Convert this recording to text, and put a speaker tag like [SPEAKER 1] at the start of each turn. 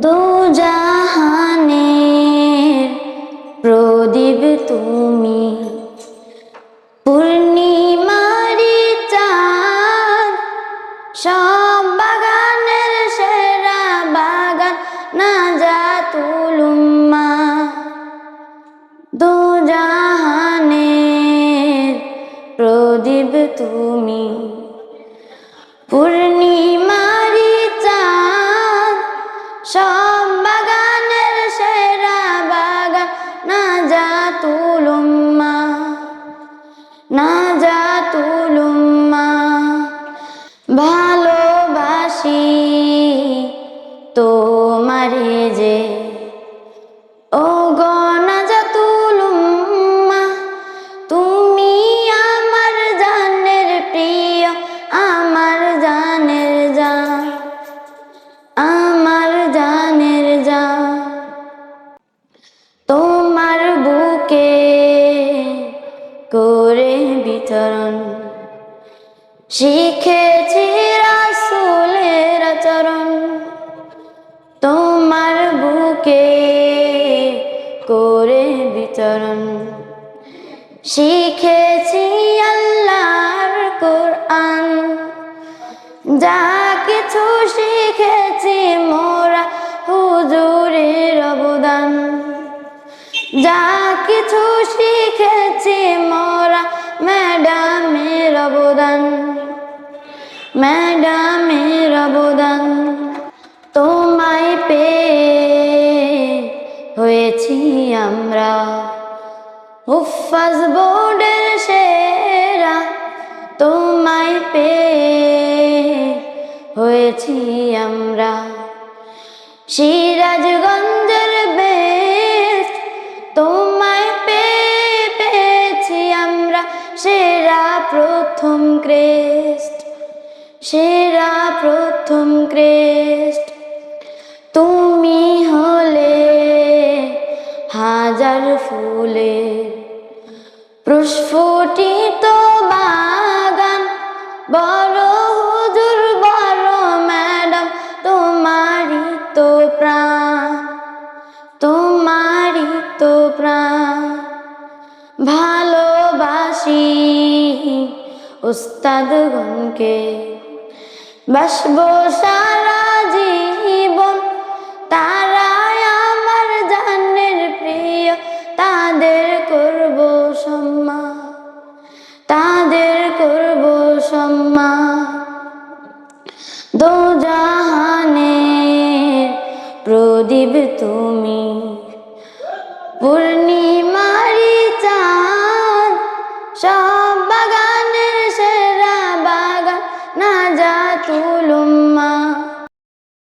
[SPEAKER 1] দু জাহানের প্রদীপ তুমি, পূর্ণিমারি চাঁদ, সব বাগানের সেরা বাগান নাজাতুল উম্মাহ। দু জাহানের প্রদীপ তুমি, পূর্ণিমারি চাঁদ, সব বাগানের সেরা বাগান নাজাতুল উম্মাহ, নাজাতুল উম্মাহ। ভালোবাসি তোমারে যে, ও গো নাজাতুল উম্মাহ, তুমি আমার জানের প্রিয়, আমার জানের জান, আমার জানের জান। তোমার বুকে করে বিচরণ শিখেছি রাসূলের আচরণ। তোমার বুকে করে বিচরণ শিখেছি আল্লাহর কোরআন। যা কিছু শিখেছি মোরা হুজুরের অবদান, যা কিছু শিখেছি মোরা ম্যাডামের অবদান, ম্যাডামের অবদান। তোমায় পেয়ে হয়েছি আমরা হুফাজ বোর্ডের সেরা, তোমায় পেয়ে হয়েছি আমরা সিরাজগঞ্জের বেস্ট। তোমায় পেয়েছি আমরা সেরা প্রথম ক্রেস্ট, সেরা প্রথম ক্রেস্ট। তুমি হলে হাজার ফুলের প্রস্ফুটিত বাগান, বড় হুজুর বড় ম্যাডাম তোমারই তো প্রাণ, তোমারই তো প্রাণ। ভালোবাসি উস্তাদগণকে, বাসবো সারা জীবন, তারাই আমার জানের প্রিয়, তাদের করব সম্মান, তাদের করব সম্মান। দু জাহানের প্রদীপ তুমি, পূর্ণিমারি চাঁদ, সব বাগানের সেরা বাগান নাজাতুল